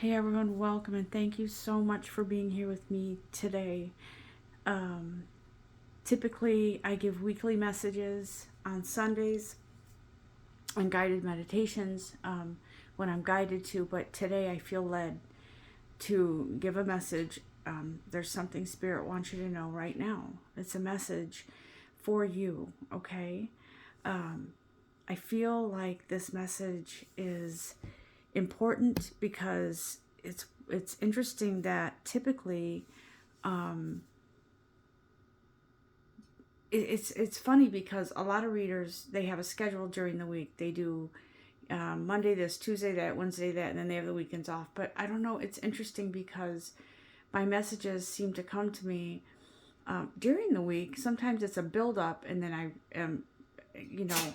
Hey everyone, welcome and thank you so much for being here with me today. Um, Typically, I give weekly messages on Sundays and guided meditations when I'm guided to, but today I feel led to give a message. There's something Spirit wants you to know right now. It's a message for you, okay? I feel like this message is important because it's interesting that typically it's funny because a lot of readers, they have a schedule during the week. They do Monday this, Tuesday that, Wednesday that, and then they have the weekends off. But I don't know, it's interesting because my messages seem to come to me during the week. Sometimes it's a build up, and then I am, you know,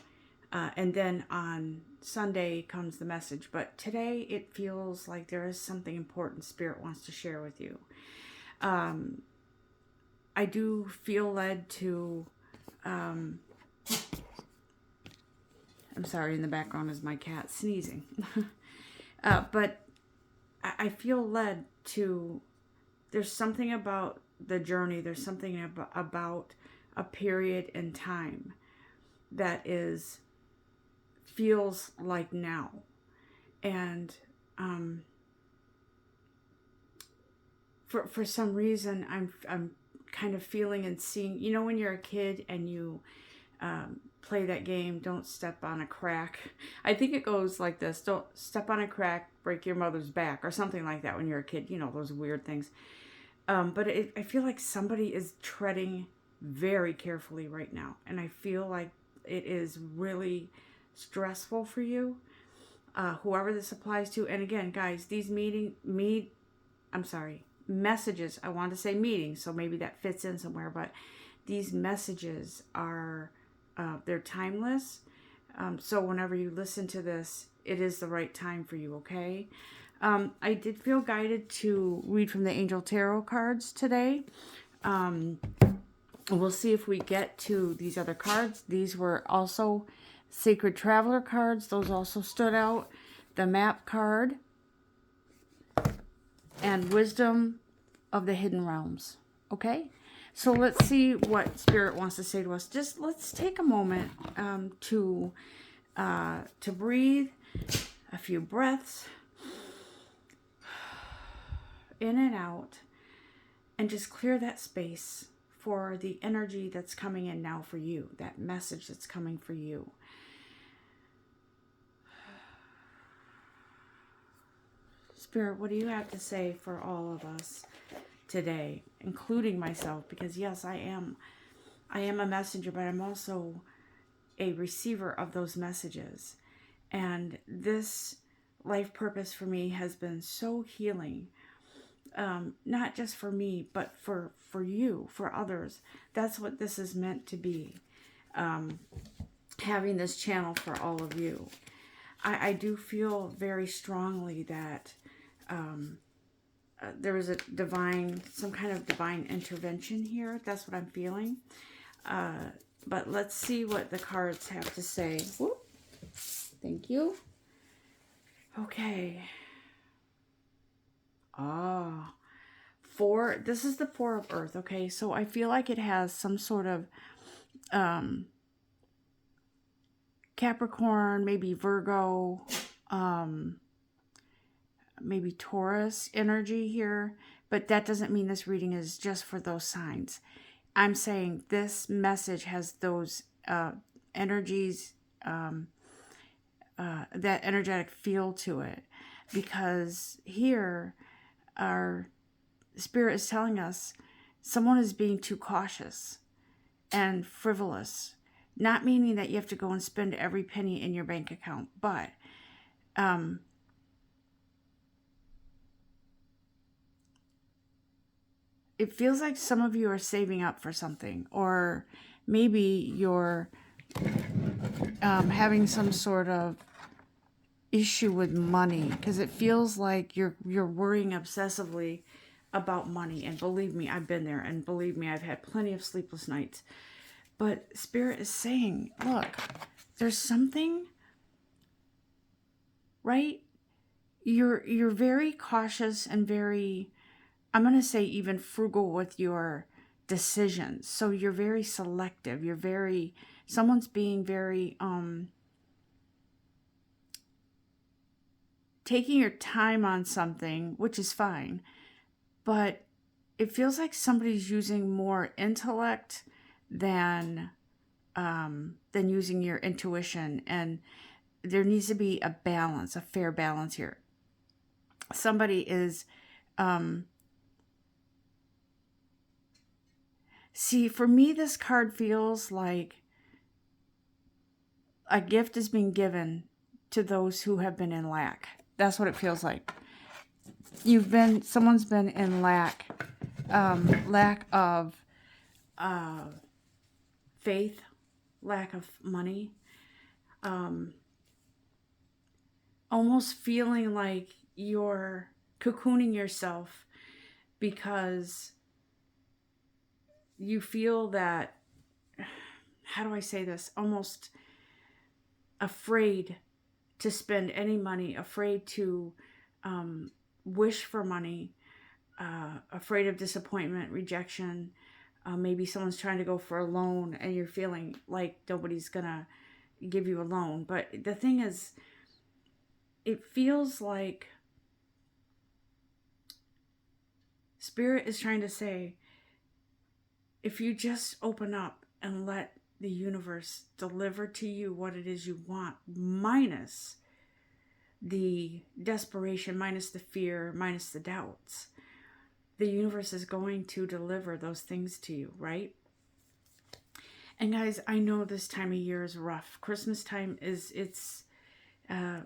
and then on Sunday comes the message. But today it feels like there is something important Spirit wants to share with you. I do feel led to. I'm sorry, in the background is my cat sneezing. But I feel led to. There's something about the journey, there's something about a period in time that feels like now. And for some reason, I'm kind of feeling and seeing, when you're a kid and you play that game, Don't Step on a Crack. I think it goes like this: don't step on a crack, break your mother's back, or something like that when you're a kid, those weird things. But I feel like somebody is treading very carefully right now, and I feel like it is really stressful for you, whoever this applies to. And again, guys, these messages, I want to say meetings, so maybe that fits in somewhere, but these messages are, they're timeless. So whenever you listen to this, it is the right time for you, okay? I did feel guided to read from the Angel Tarot cards today. We'll see if we get to these other cards. These were also Sacred Traveler cards. Those also stood out. The Map card and Wisdom of the Hidden Realms. Okay? So let's see what Spirit wants to say to us. Just let's take a moment to breathe, a few breaths in and out, and just clear that space for the energy that's coming in now for you, that message that's coming for you. Spirit, what do you have to say for all of us today, including myself? Because yes, I am a messenger, but I'm also a receiver of those messages. And this life purpose for me has been so healing. Not just for me, but for you, for others. That's what this is meant to be. Having this channel for all of you. I do feel very strongly that there is some kind of divine intervention here. That's what I'm feeling. But let's see what the cards have to say. Whoop. Thank you. Okay. This is the Four of Earth, okay? So I feel like it has some sort of Capricorn, maybe Virgo, maybe Taurus energy here, but that doesn't mean this reading is just for those signs. I'm saying this message has those energies, that energetic feel to it, because here our Spirit is telling us someone is being too cautious and frivolous. Not meaning that you have to go and spend every penny in your bank account, but it feels like some of you are saving up for something, or maybe you're having some sort of issue with money, because it feels like you're worrying obsessively about money. And believe me, I've been there, and believe me, I've had plenty of sleepless nights. But Spirit is saying, look, there's something, right? you're very cautious and very, I'm going to say, even frugal with your decisions. So you're very selective. You're very, someone's being very taking your time on something, which is fine, but it feels like somebody's using more intellect than using your intuition, and there needs to be a balance, a fair balance here. Somebody is see, for me, this card feels like a gift is being given to those who have been in lack. That's what it feels like. Someone's been in lack, lack of faith, lack of money, almost feeling like you're cocooning yourself because you feel that, how do I say this, almost afraid to spend any money, afraid to wish for money, afraid of disappointment, rejection. Maybe someone's trying to go for a loan and you're feeling like nobody's gonna give you a loan. But the thing is, it feels like Spirit is trying to say, if you just open up and let the universe deliver to you what it is you want, minus the desperation, minus the fear, minus the doubts, the universe is going to deliver those things to you, right? And guys, I know this time of year is rough. Christmas time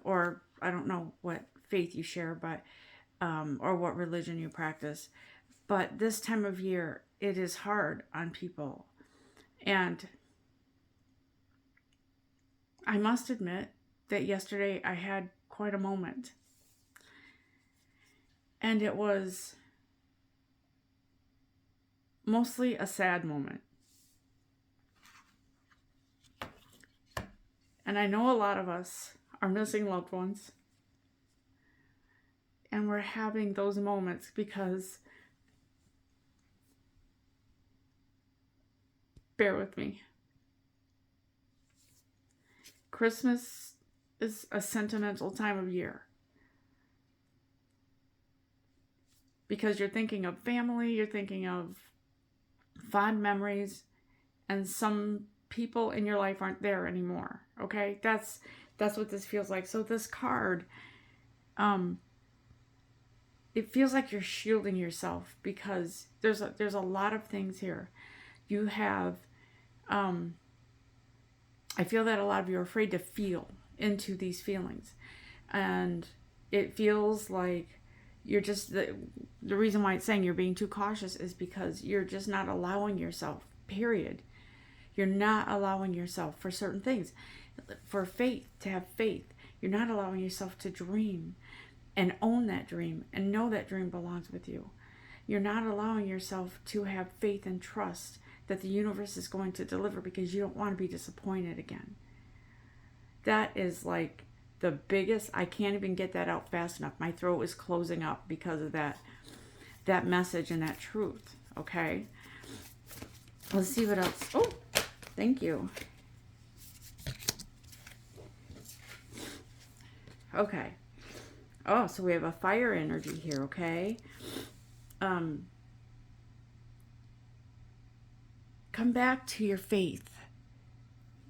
or I don't know what faith you share, but or what religion you practice, but this time of year, it is hard on people. And I must admit that yesterday I had quite a moment. And it was mostly a sad moment. And I know a lot of us are missing loved ones. And we're having those moments because, bear with me, Christmas is a sentimental time of year. Because you're thinking of family, you're thinking of fond memories, and some people in your life aren't there anymore. Okay? That's what this feels like. So this card, it feels like you're shielding yourself because there's a lot of things here. You have, I feel that a lot of you are afraid to feel into these feelings. And it feels like you're just, the reason why it's saying you're being too cautious is because you're just not allowing yourself, period. You're not allowing yourself for certain things, for faith, to have faith. You're not allowing yourself to dream and own that dream and know that dream belongs with you. You're not allowing yourself to have faith and trust that the universe is going to deliver because you don't want to be disappointed again. That is like the biggest, I can't even get that out fast enough. My throat is closing up because of that message and that truth, okay? Let's see what else. Oh, thank you. Okay. Oh, so we have a fire energy here, okay? Come back to your faith.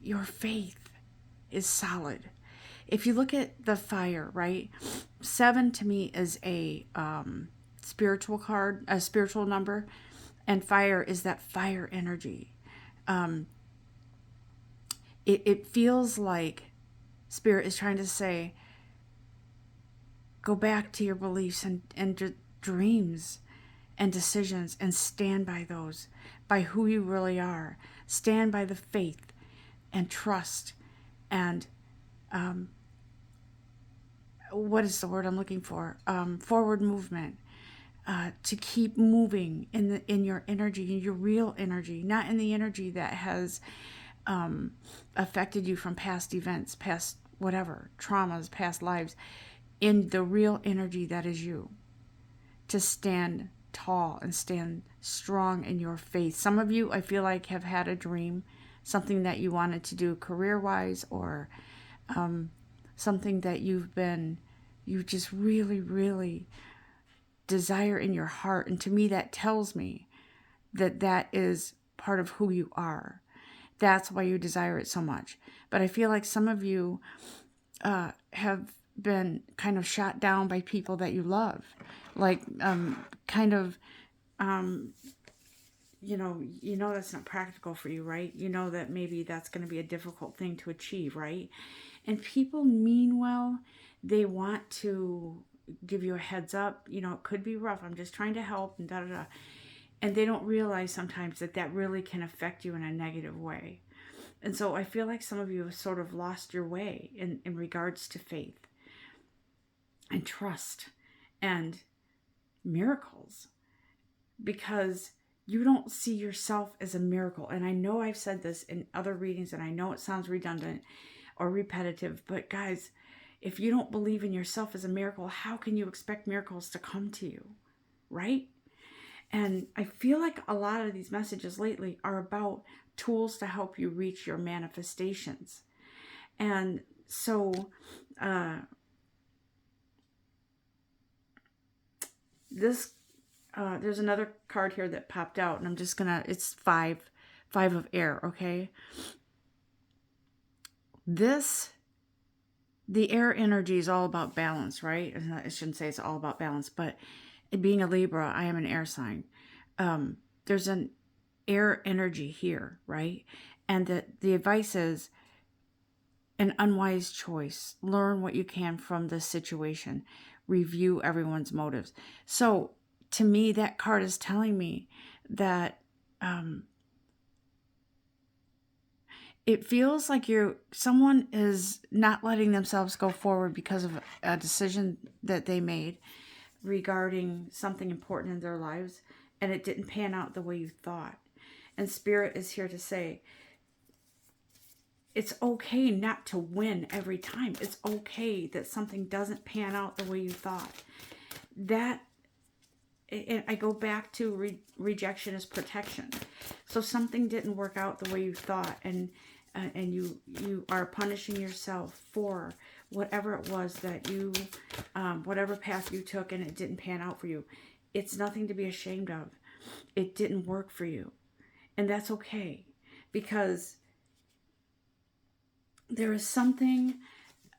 Your faith is solid. If you look at the fire, right? 7 to me is a spiritual card, a spiritual number, and fire is that fire energy. It feels like Spirit is trying to say, go back to your beliefs and dreams and decisions and stand by those, by who you really are. Stand by the faith and trust and what is the word I'm looking for? Forward movement. To keep moving in your energy, in your real energy, not in the energy that has affected you from past events, past whatever, traumas, past lives. in the real energy that is you, to stand tall and stand strong in your faith. Some of you, I feel like, have had a dream, something that you wanted to do career-wise, or something that you just really, really desire in your heart. And to me, that tells me that that is part of who you are. That's why you desire it so much. But I feel like some of you have been kind of shot down by people that you love. Like, you know that's not practical for you, right? You know that maybe that's going to be a difficult thing to achieve, right? And people mean well. They want to give you a heads up. You know, it could be rough. I'm just trying to help and da-da-da. And they don't realize sometimes that that really can affect you in a negative way. And so I feel like some of you have sort of lost your way in regards to faith and trust and miracles, because you don't see yourself as a miracle. And I know I've said this in other readings, and I know it sounds redundant or repetitive, but guys, if you don't believe in yourself as a miracle, how can you expect miracles to come to you, right? And I feel like a lot of these messages lately are about tools to help you reach your manifestations. And so there's another card here that popped out, and I'm just gonna, it's five of air, okay? The air energy is all about balance, right? I shouldn't say it's all about balance, but being a Libra, I am an air sign. There's an air energy here, right? And the advice is an unwise choice. Learn what you can from the situation. Review everyone's motives. So to me, that card is telling me that it feels like someone is not letting themselves go forward because of a decision that they made regarding something important in their lives, and it didn't pan out the way you thought. And Spirit is here to say, it's okay not to win every time. It's okay that something doesn't pan out the way you thought. And I go back to rejection is protection. So something didn't work out the way you thought, and you are punishing yourself for whatever it was that you, whatever path you took and it didn't pan out for you. It's nothing to be ashamed of. It didn't work for you. And that's okay, because there is something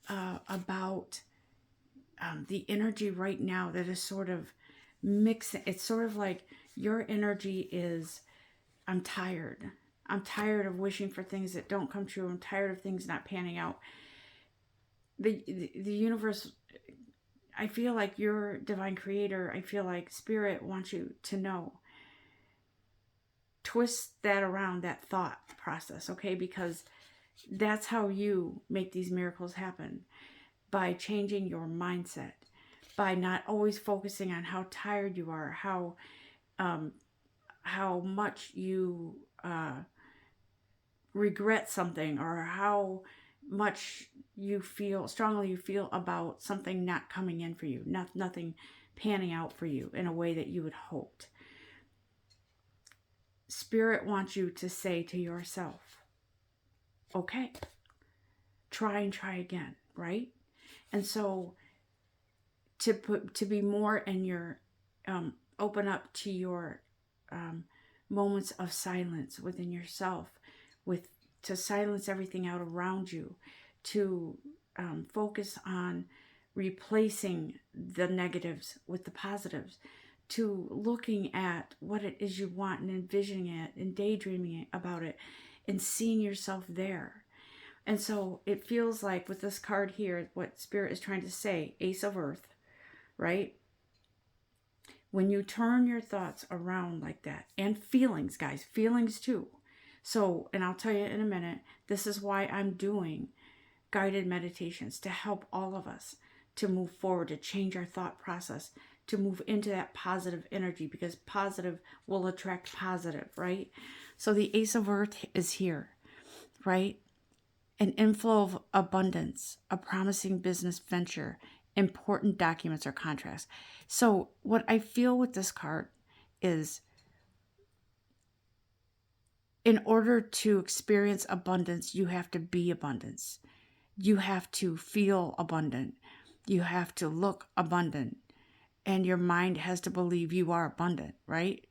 about the energy right now that is sort of mixing. It's sort of like your energy is, I'm tired. I'm tired of wishing for things that don't come true. I'm tired of things not panning out. The universe, I feel like your divine creator, I feel like Spirit wants you to know. Twist that around, that thought process, okay? Because that's how you make these miracles happen. By changing your mindset. By not always focusing on how tired you are, how much you regret something, or how much strongly you feel about something not coming in for you, nothing panning out for you in a way that you had hoped. Spirit wants you to say to yourself, okay, try and try again, right? And so to be more in your, open up to your moments of silence within yourself, to silence everything out around you, to focus on replacing the negatives with the positives, to looking at what it is you want and envisioning it and daydreaming about it and seeing yourself there. And so it feels like with this card here, what Spirit is trying to say, Ace of Earth, right? When you turn your thoughts around like that, and feelings, guys, feelings too. So, and I'll tell you in a minute, this is why I'm doing guided meditations, to help all of us to move forward, to change our thought process, to move into that positive energy, because positive will attract positive, right? So the Ace of Earth is here, right? An inflow of abundance, a promising business venture, important documents or contracts. So what I feel with this card is, in order to experience abundance, you have to be abundance. You have to feel abundant. You have to look abundant. And your mind has to believe you are abundant, right?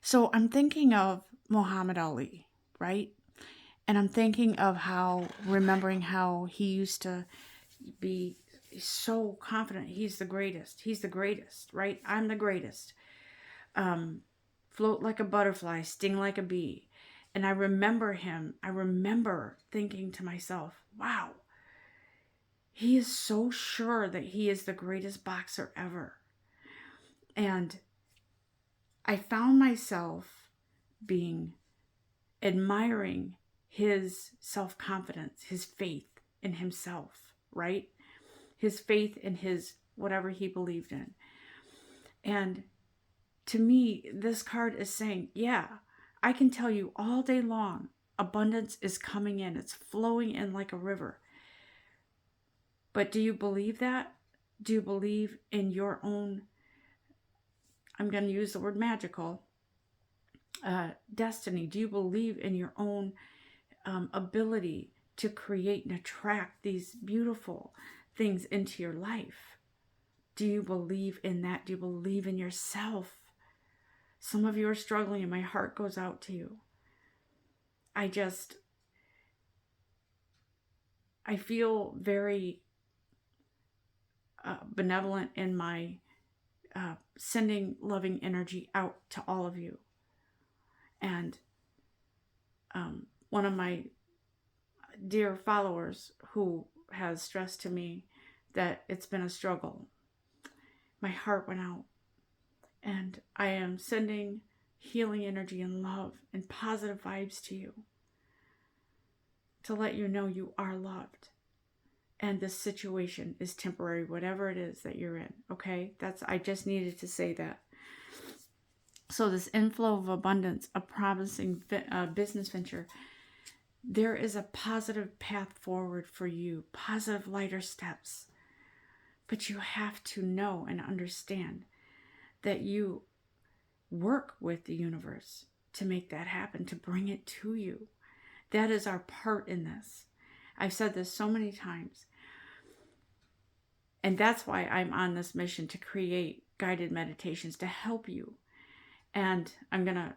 So I'm thinking of Muhammad Ali, right? And I'm thinking of remembering how he used to be so confident. He's the greatest. He's the greatest, right? I'm the greatest. Float like a butterfly, sting like a bee. And I remember thinking to myself, wow, he is so sure that he is the greatest boxer ever. And I found myself admiring his self-confidence, his faith in himself, right? His faith in his whatever he believed in. And to me, this card is saying, yeah, I can tell you all day long, abundance is coming in. It's flowing in like a river. But do you believe that? Do you believe in your own, I'm going to use the word magical, destiny? Do you believe in your own ability to create and attract these beautiful things into your life? Do you believe in that? Do you believe in yourself? Some of you are struggling and my heart goes out to you. I feel very benevolent in my sending loving energy out to all of you. And one of my dear followers who has stressed to me that it's been a struggle, my heart went out. And I am sending healing energy and love and positive vibes to you to let you know you are loved. And this situation is temporary, whatever it is that you're in, okay? I just needed to say that. So this inflow of abundance, a promising business venture, there is a positive path forward for you, positive lighter steps. But you have to know and understand that you work with the universe to make that happen, to bring it to you. That is our part in this. I've said this so many times. And that's why I'm on this mission to create guided meditations to help you. And I'm going to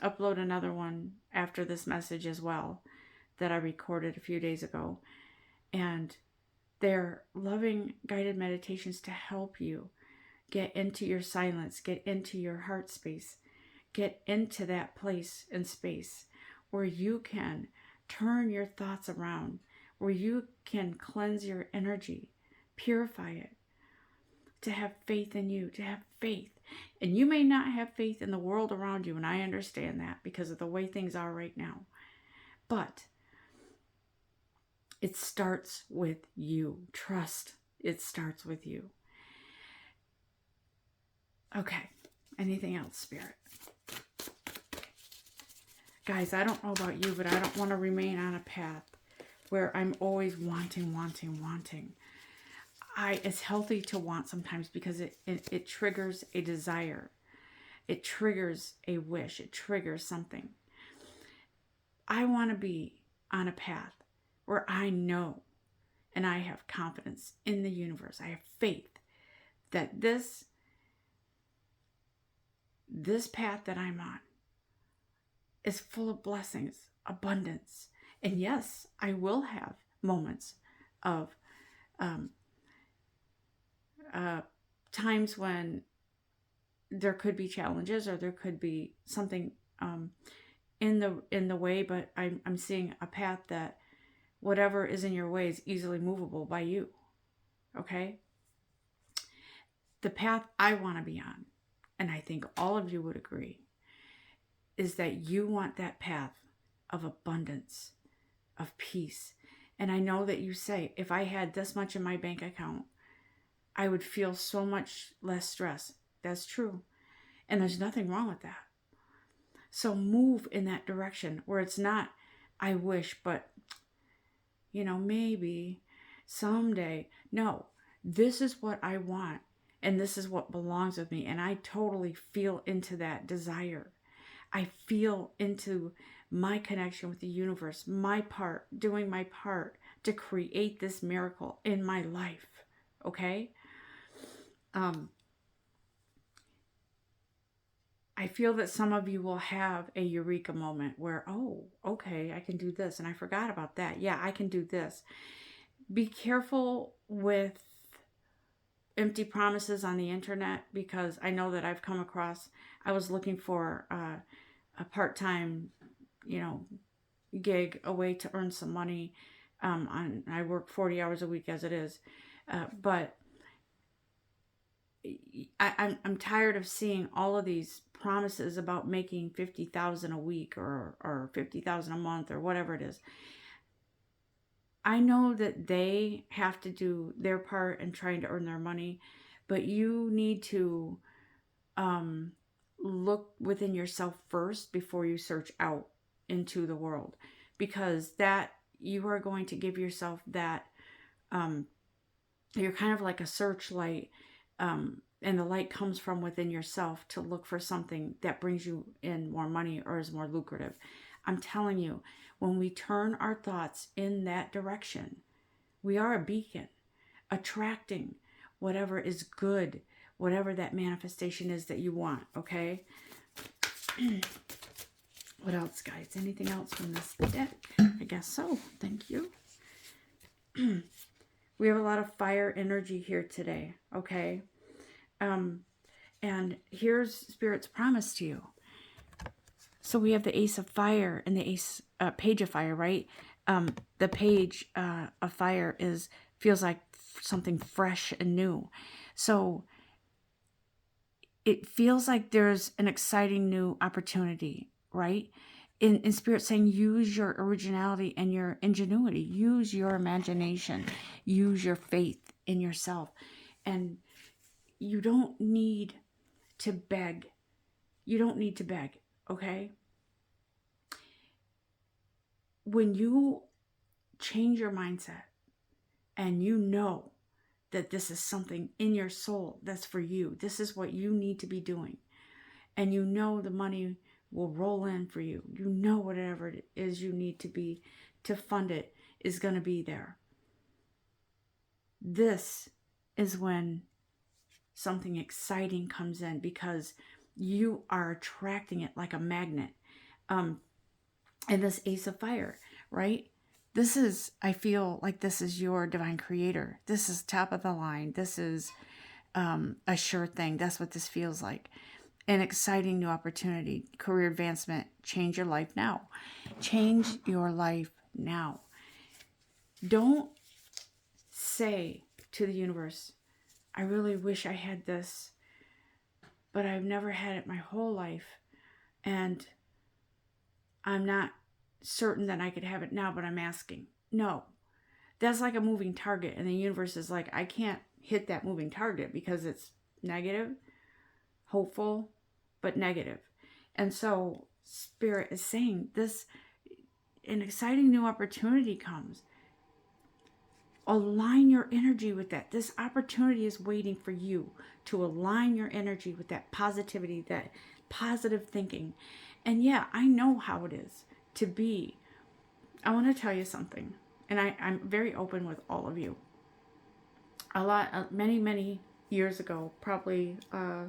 upload another one after this message as well that I recorded a few days ago. And they're loving guided meditations to help you get into your silence, get into your heart space, get into that place and space where you can turn your thoughts around, where you can cleanse your energy, purify it, to have faith in you, to have faith. And you may not have faith in the world around you, and I understand that because of the way things are right now. But it starts with you. Trust, it starts with you. Okay, anything else, Spirit? Guys, I don't know about you, but I don't want to remain on a path where I'm always wanting. It's healthy to want sometimes because it triggers a desire. It triggers a wish. It triggers something. I want to be on a path where I know and I have confidence in the universe. I have faith that this path that I'm on is full of blessings, abundance. And yes, I will have moments of times when there could be challenges or there could be something in the way, but I'm seeing a path that whatever is in your way is easily movable by you. Okay? The path I want to be on, and I think all of you would agree, is that you want that path of abundance, of peace. And I know that you say, if I had this much in my bank account, I would feel so much less stress. That's true. And there's nothing wrong with that. So move in that direction where it's not I wish, but maybe someday. No, this is what I want, and this is what belongs with me, and I totally feel into that desire. I feel into my connection with the universe, my part, doing my part to create this miracle in my life. Okay? I feel that some of you will have a eureka moment where, oh, okay, I can do this, and I forgot about that. Yeah, I can do this. Be careful with empty promises on the internet, because I know that I've come across, I was looking for a part-time, gig, a way to earn some money. I work 40 hours a week as it is, but I'm tired of seeing all of these promises about making 50,000 a week or 50,000 a month or whatever it is. I know that they have to do their part in trying to earn their money, but you need to look within yourself first before you search out into the world, because that you are going to give yourself that you're kind of like a searchlight, and the light comes from within yourself to look for something that brings you in more money or is more lucrative. I'm telling you, when we turn our thoughts in that direction, we are a beacon, attracting whatever is good, whatever that manifestation is that you want, okay? What else, guys? Anything else from this deck? I guess so. Thank you. We have a lot of fire energy here today, okay? And here's Spirit's promise to you. So we have the Ace of Fire and the Page of Fire, right? The Page of Fire feels like something fresh and new. So it feels like there's an exciting new opportunity, right? In Spirit saying, use your originality and your ingenuity. Use your imagination. Use your faith in yourself. And you don't need to beg. You don't need to beg, okay? When you change your mindset and you know that this is something in your soul that's for you, this is what you need to be doing, and you know the money will roll in for you, you know whatever it is you need to be to fund it is going to be there. This is when something exciting comes in, because you are attracting it like a magnet. And this Ace of Fire, right? This is, I feel like this is your divine creator. This is top of the line. This is a sure thing. That's what this feels like. An exciting new opportunity, career advancement. Change your life now. Change your life now. Don't say to the universe, I really wish I had this, but I've never had it my whole life, and I'm not certain that I could have it now, but I'm asking. No, that's like a moving target, and the universe is like, I can't hit that moving target because it's negative, hopeful, but negative. And so Spirit is saying this, an exciting new opportunity comes. Align your energy with that. This opportunity is waiting for you to align your energy with that positivity, that positive thinking. And yeah, I know how it is to be. I want to tell you something, and I'm very open with all of you. Many years ago, probably, I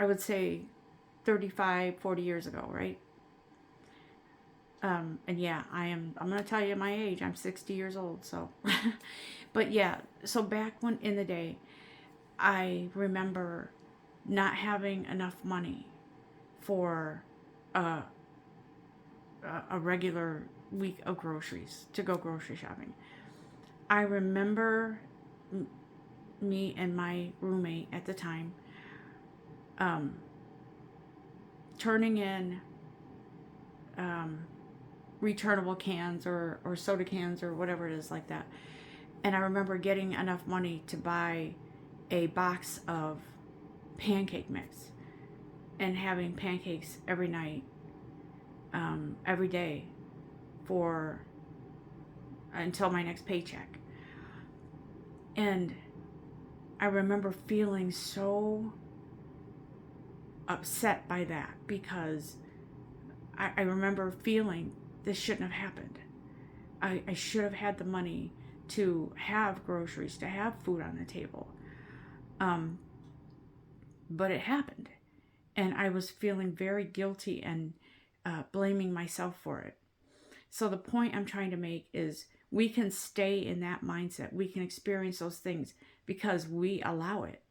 would say 35, 40 years ago, right? And yeah, I'm going to tell you my age. I'm 60 years old, so. But yeah, so back when in the day, I remember not having enough money for a regular week of groceries, to go grocery shopping. I remember me and my roommate at the time turning in returnable cans or soda cans or whatever it is like that. And I remember getting enough money to buy a box of pancake mix and having pancakes every night every day for until my next paycheck. And I remember feeling so upset by that because I remember feeling this shouldn't have happened. I should have had the money to have groceries, to have food on the table. But it happened. And I was feeling very guilty and blaming myself for it. So the point I'm trying to make is we can stay in that mindset. We can experience those things because we allow it.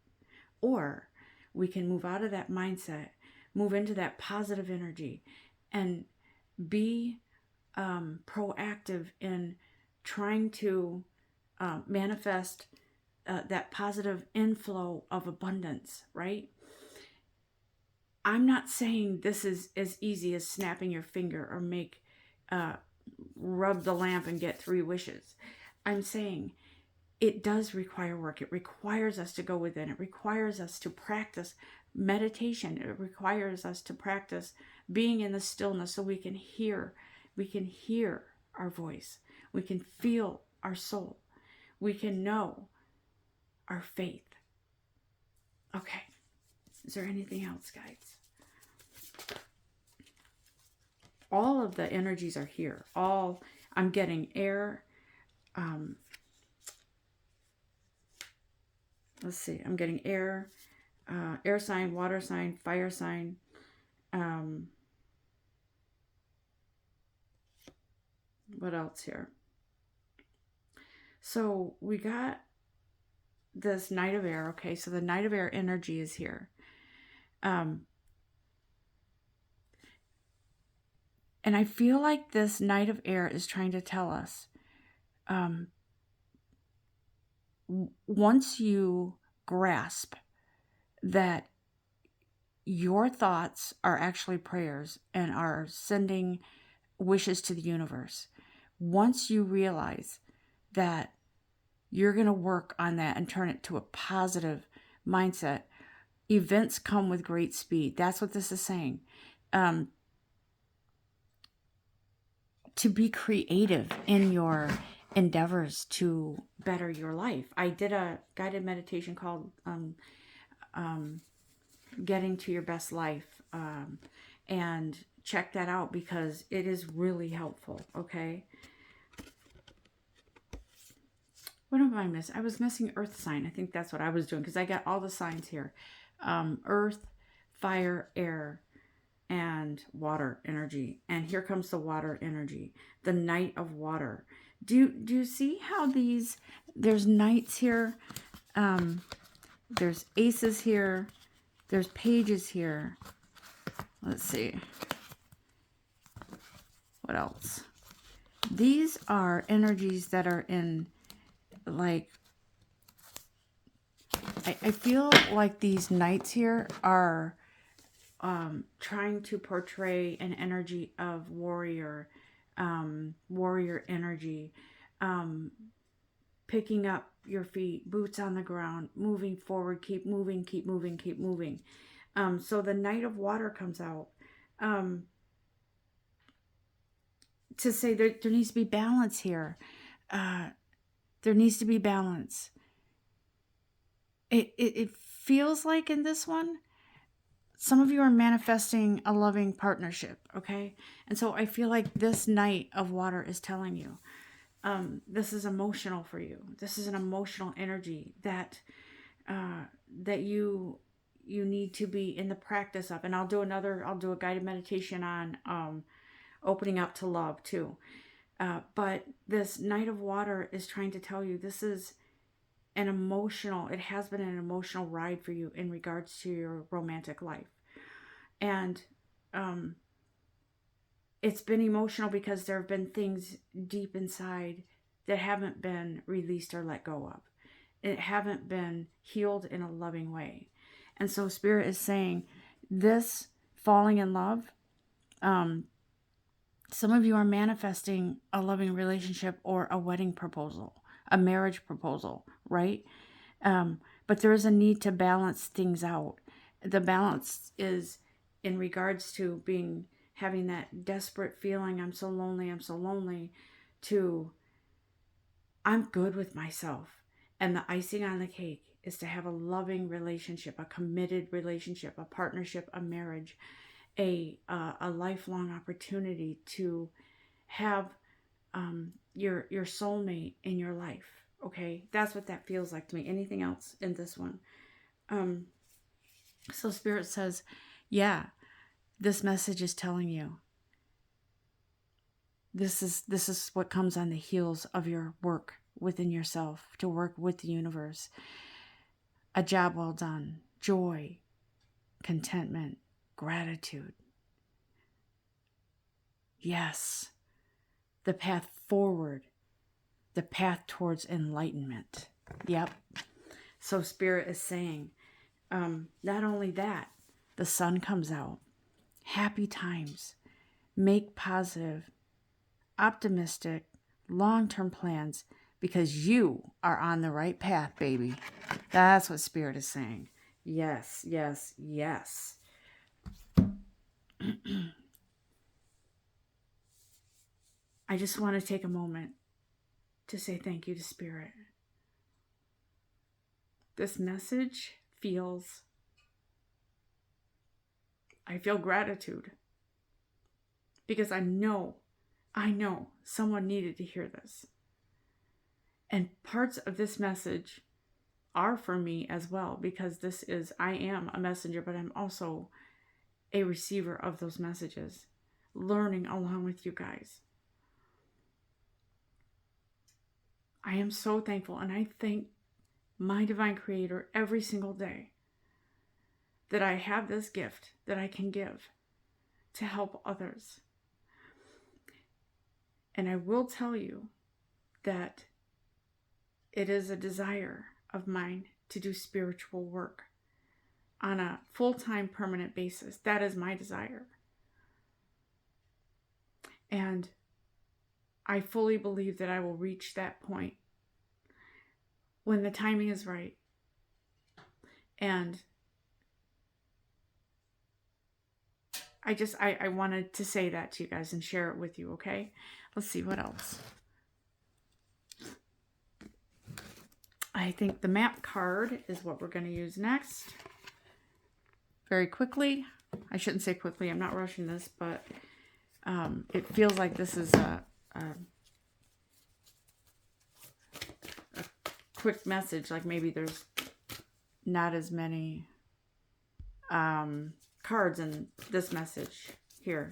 Or we can move out of that mindset, move into that positive energy, and be proactive in trying to manifest that positive inflow of abundance, right? I'm not saying this is as easy as snapping your finger or rub the lamp and get 3 wishes. I'm saying it does require work. It requires us to go within. It requires us to practice meditation. It requires us to practice being in the stillness so we can hear our voice. We can feel our soul. We can know our faith. Okay. Is there anything else, guys? All of the energies are here. I'm getting air. Let's see. I'm getting air, air sign, water sign, fire sign. What else here? So we got this Knight of Air. Okay, so the Knight of Air energy is here. And I feel like this Knight of Air is trying to tell us, once you grasp that your thoughts are actually prayers and are sending wishes to the universe, once you realize that you're going to work on that and turn it to a positive mindset, events come with great speed. That's what this is saying. To be creative in your endeavors to better your life. I did a guided meditation called Getting to Your Best Life, and check that out because it is really helpful. Okay. What am I missing? I was missing earth sign. I think that's what I was doing because I got all the signs here. Earth, fire, air, and water energy. And here comes the water energy, the Knight of Water. Do you see how there's knights here, there's aces here, there's pages here. Let's see. What else? These are energies that are in, like, I feel like these knights here are trying to portray an energy of warrior energy, picking up your feet, boots on the ground, moving forward, keep moving, keep moving, keep moving. So the Knight of Water comes out to say there needs to be balance here. There needs to be balance. It feels like in this one, some of you are manifesting a loving partnership, okay? And so I feel like this Knight of Water is telling you, this is emotional for you. This is an emotional energy that you need to be in the practice of. And I'll do a guided meditation on opening up to love too. But this Knight of Water is trying to tell you this is it has been an emotional ride for you in regards to your romantic life. And it's been emotional because there have been things deep inside that haven't been released or let go of. It haven't been healed in a loving way. And so Spirit is saying this falling in love, some of you are manifesting a loving relationship or a wedding proposal, a marriage proposal, right? But there is a need to balance things out. The balance is in regards to being having that desperate feeling, I'm so lonely, to I'm good with myself. And the icing on the cake is to have a loving relationship, a committed relationship, a partnership, a marriage, a lifelong opportunity to have your soulmate in your life. Okay, that's what that feels like to me. Anything else in this one? So Spirit says, yeah, this message is telling you this is what comes on the heels of your work within yourself, to work with the universe. A job well done, joy, contentment, gratitude. Yes, the path forward, the path towards enlightenment. Yep. So Spirit is saying, not only that, the sun comes out. Happy times. Make positive, optimistic, long-term plans because you are on the right path, baby. That's what Spirit is saying. Yes, yes, yes. I just want to take a moment to say thank you to Spirit. This message I feel gratitude because I know someone needed to hear this. And parts of this message are for me as well, because I am a messenger, but I'm also a receiver of those messages, learning along with you guys. I am so thankful, and I thank my divine creator every single day that I have this gift that I can give to help others. And I will tell you that it is a desire of mine to do spiritual work on a full-time permanent basis. That is my desire. And I fully believe that I will reach that point when the timing is right. And I wanted to say that to you guys and share it with you, okay? Let's see what else. I think the map card is what we're going to use next. Very quickly. I shouldn't say quickly. I'm not rushing this, but it feels like this is a quick message. Like maybe there's not as many cards in this message here.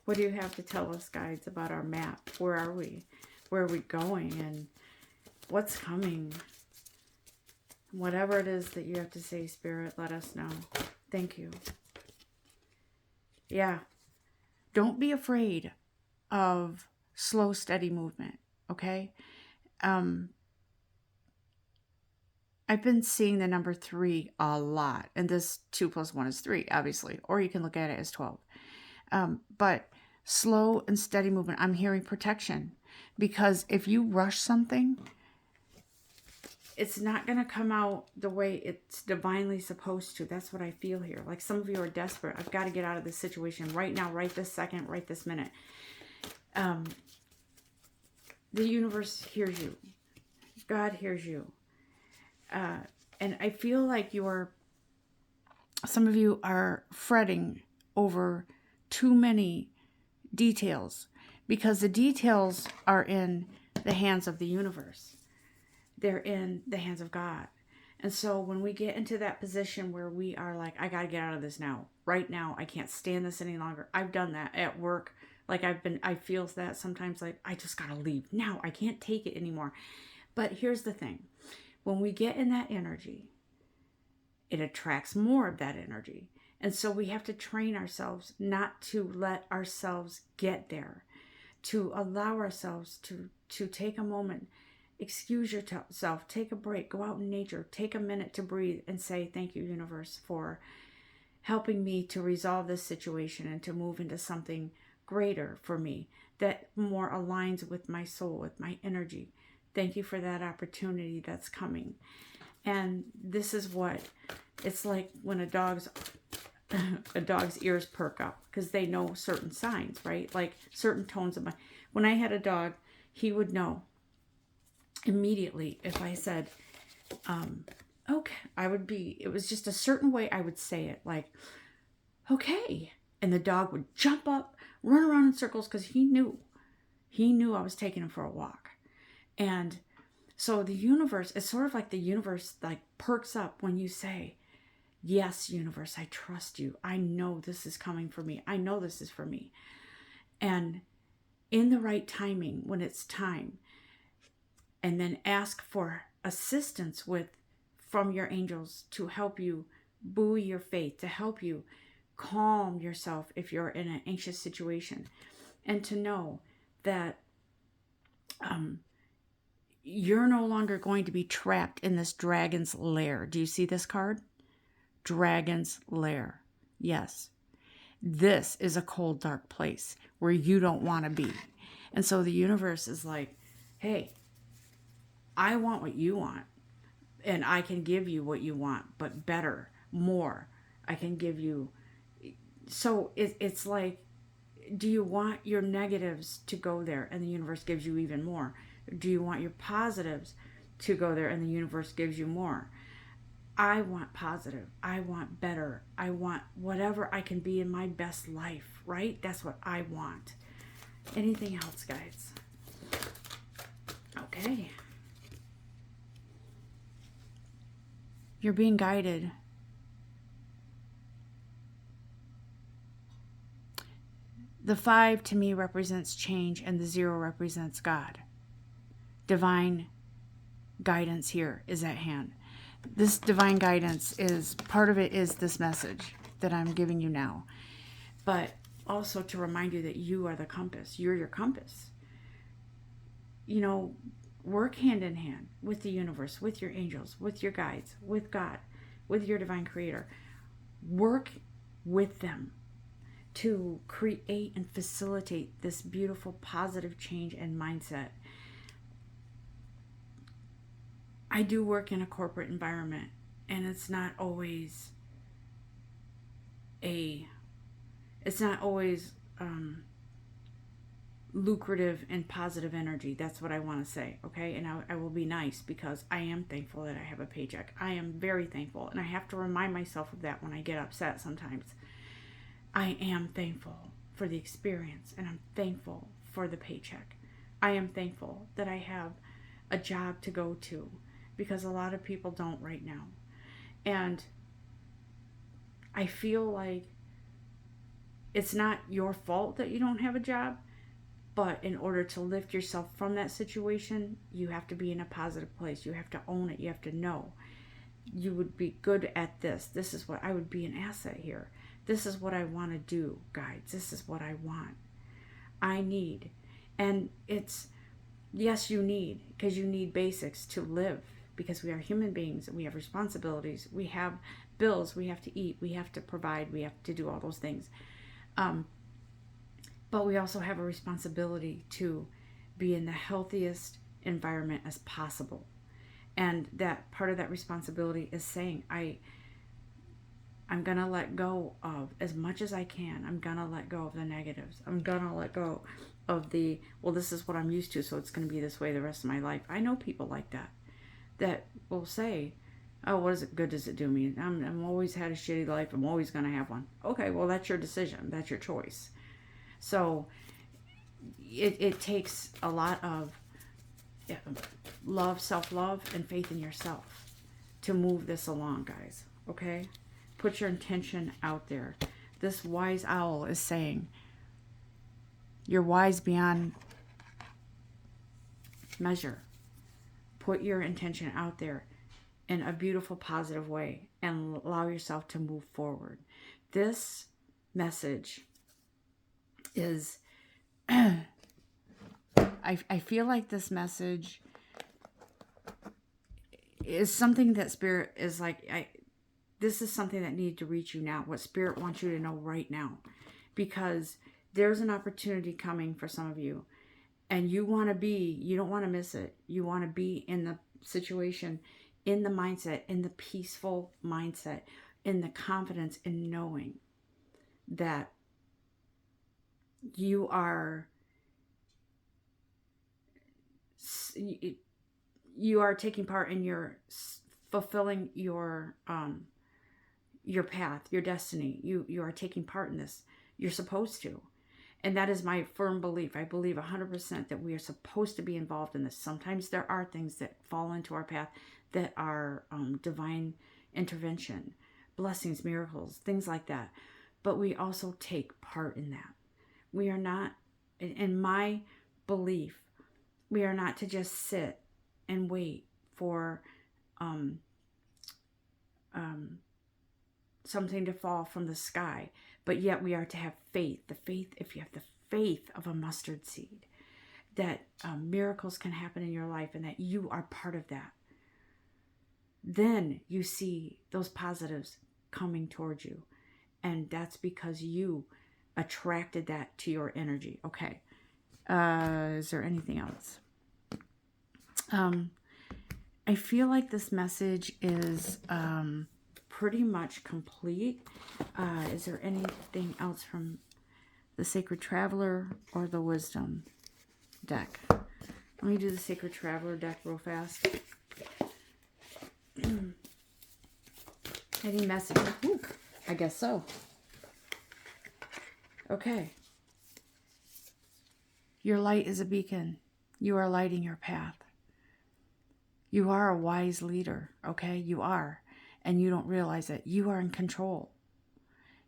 What do you have to tell us, guides, about our map? Where are we? Where are we going? And what's coming? Whatever it is that you have to say, Spirit, let us know. Thank you. Yeah. Don't be afraid of slow, steady movement, okay? I've been seeing the number 3 a lot. And this 2 + 1 is 3, obviously. Or you can look at it as 12. But slow and steady movement. I'm hearing protection. Because if you rush something, it's not going to come out the way it's divinely supposed to. That's what I feel here. Like some of you are desperate. I've got to get out of this situation right now, right this second, right this minute. The universe hears you. God hears you. And I feel like some of you are fretting over too many details, because the details are in the hands of the universe. They're in the hands of God. And so when we get into that position where we are like, I got to get out of this now, right now, I can't stand this any longer. I've done that at work. Like I feel that sometimes, like, I just got to leave now. I can't take it anymore. But here's the thing. When we get in that energy, it attracts more of that energy. And so we have to train ourselves not to let ourselves get there, to allow ourselves to take a moment, excuse yourself, take a break, go out in nature, take a minute to breathe and say, thank you, universe, for helping me to resolve this situation and to move into something greater for me that more aligns with my soul, with my energy. Thank you for that opportunity that's coming. And this is what it's like when a dog's a dog's ears perk up because they know certain signs, right? Like certain tones of my. When I had a dog, he would know immediately if I said, okay, it was just a certain way I would say it, like, okay. And the dog would jump up, run around in circles because he knew I was taking him for a walk. And so the universe, it's sort of like the universe like perks up when you say, yes, universe, I trust you. I know this is coming for me. I know this is for me. And in the right timing, when it's time, and then ask for assistance from your angels to help you buoy your faith, to help you calm yourself if you're in an anxious situation, and to know that you're no longer going to be trapped in this dragon's lair. Do you see this card? Dragon's lair. Yes. This is a cold, dark place where you don't want to be. And so the universe is like, hey, I want what you want. And I can give you what you want, but better, more. I can give you. So it's like, do you want your negatives to go there and the universe gives you even more? Do you want your positives to go there and the universe gives you more? I want positive. I want better. I want whatever I can be in my best life, right? That's what I want. Anything else, guys? Okay. You're being guided. The 5 to me represents change and the 0 represents God. Divine guidance here is at hand. This divine guidance is, part of it is this message that I'm giving you now. But also to remind you that you are the compass. You're your compass. You know, work hand in hand with the universe, with your angels, with your guides, with God, with your divine creator. Work with them to create and facilitate this beautiful positive change and mindset. I do work in a corporate environment, and it's not always lucrative and positive energy. That's what I want to say, okay? And I will be nice because I am thankful that I have a paycheck. I am very thankful, and I have to remind myself of that when I get upset sometimes. I am thankful for the experience, and I'm thankful for the paycheck. I am thankful that I have a job to go to, because a lot of people don't right now. And I feel like it's not your fault that you don't have a job, but in order to lift yourself from that situation, you have to be in a positive place. You have to own it. You have to know you would be good at this. This is what I would be an asset here. This is what I want to do, guys. This is what I want. I need. And it's, yes, you need, because you need basics to live. Because we are human beings, we have responsibilities, we have bills, we have to eat, we have to provide, we have to do all those things. But we also have a responsibility to be in the healthiest environment as possible. And that part of that responsibility is saying, I'm going to let go of as much as I can. I'm going to let go of the negatives. I'm going to let go of this is what I'm used to, so it's going to be this way the rest of my life. I know people like that will say, oh, what good does it do me? I'm always had a shitty life. I'm always going to have one. Okay, well, that's your decision. That's your choice. So it takes a lot of love, self-love, and faith in yourself to move this along, guys. Okay? Put your intention out there. This wise owl is saying, you're wise beyond measure. Put your intention out there in a beautiful, positive way and allow yourself to move forward. This message is, I feel like this message is something that Spirit is like, this is something that needed to reach you now, what Spirit wants you to know right now. Because there's an opportunity coming for some of you. And you don't want to miss it. You want to be in the situation, in the mindset, in the peaceful mindset, in the confidence, in knowing that you are taking part in your fulfilling your path, your destiny. You are taking part in this. You're supposed to. And that is my firm belief. I believe 100% that we are supposed to be involved in this. Sometimes there are things that fall into our path that are divine intervention, blessings, miracles, things like that. But we also take part in that. We are not, in my belief, we are not to just sit and wait for something to fall from the sky, but yet we are to have faith. The faith, if you have the faith of a mustard seed, that miracles can happen in your life and that you are part of that. Then you see those positives coming towards you. And that's because you attracted that to your energy. Okay. Is there anything else? I feel like this message is pretty much complete. Is there anything else from the Sacred Traveler or the Wisdom deck? Let me do the Sacred Traveler deck real fast. Any message? Ooh, I guess so. Okay. Your light is a beacon. You are lighting your path. You are a wise leader, okay? You are. And you don't realize it. You are in control.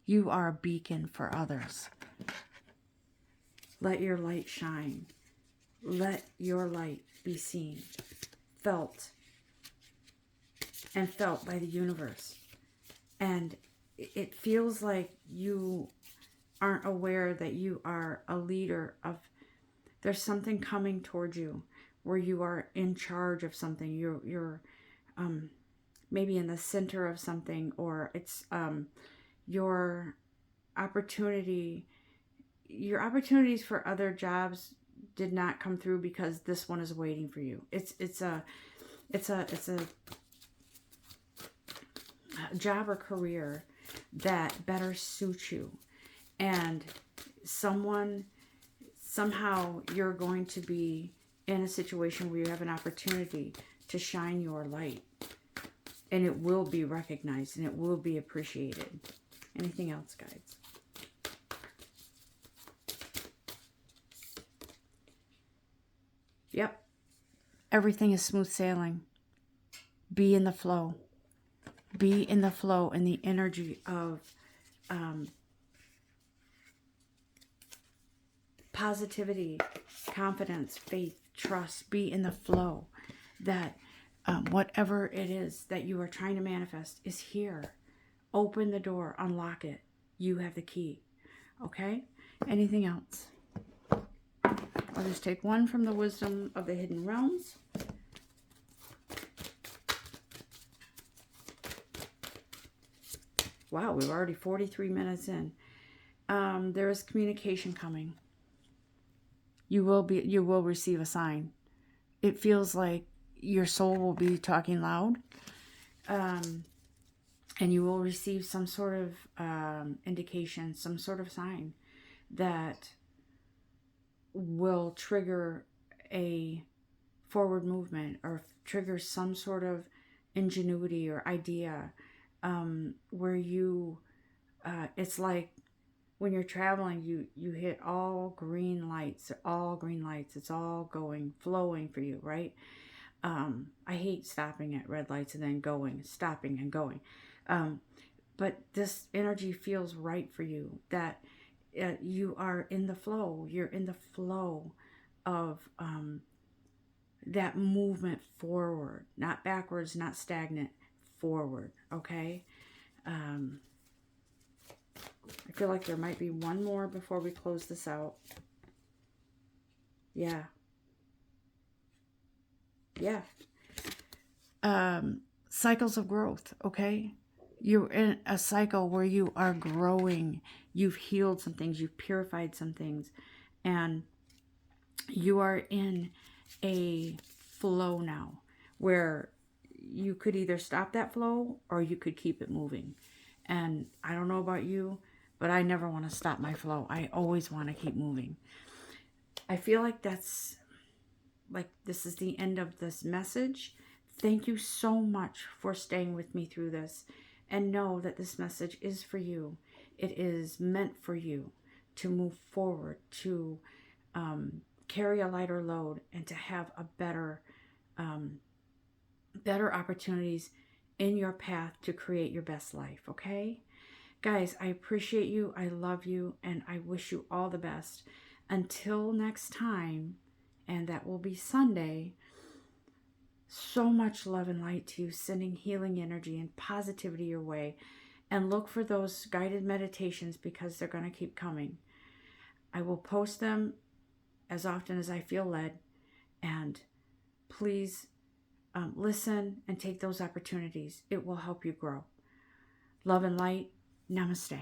You are a beacon for others. Let your light shine. Let your light be seen, felt, and felt by the universe. And it feels like you aren't aware that you are a leader of, there's something coming towards you where you are in charge of something. You're maybe in the center of something, or it's your opportunities for other jobs did not come through because this one is waiting for you. It's a job or career that better suits you, and somehow you're going to be in a situation where you have an opportunity to shine your light, and it will be recognized and it will be appreciated. Anything else, guides? Yep. Everything is smooth sailing. Be in the flow. Be in the flow and the energy of positivity, confidence, faith, trust. Be in the flow that whatever it is that you are trying to manifest is here. Open the door, unlock it. You have the key. Okay? Anything else? I'll just take one from the Wisdom of the Hidden Realms. Wow, we're already 43 minutes in. There is communication coming. You will receive a sign. It feels like your soul will be talking loud. And you will receive some sort of indication, some sort of sign that will trigger a forward movement or trigger some sort of ingenuity or idea, where you it's like when you're traveling, you hit all green lights. It's all flowing for you, right? I hate stopping at red lights and then stopping and going, but this energy feels right for you, that you are in the flow. You're in the flow of that movement forward, not backwards, not stagnant, forward. Okay. I feel like there might be one more before we close this out. Yeah. Cycles of growth. Okay. You're in a cycle where you are growing. You've healed some things. You've purified some things. And you are in a flow now where you could either stop that flow or you could keep it moving. And I don't know about you, but I never want to stop my flow. I always want to keep moving. I feel like this is the end of this message. Thank you so much for staying with me through this, and know that this message is for you. It is meant for you to move forward, to carry a lighter load, and to have a better opportunities in your path to create your best life. Okay, guys, I appreciate you, I love you, and I wish you all the best. Until next time, and that will be Sunday, so much love and light to you, sending healing energy and positivity your way. And look for those guided meditations, because they're going to keep coming. I will post them as often as I feel led. And please listen and take those opportunities. It will help you grow. Love and light. Namaste.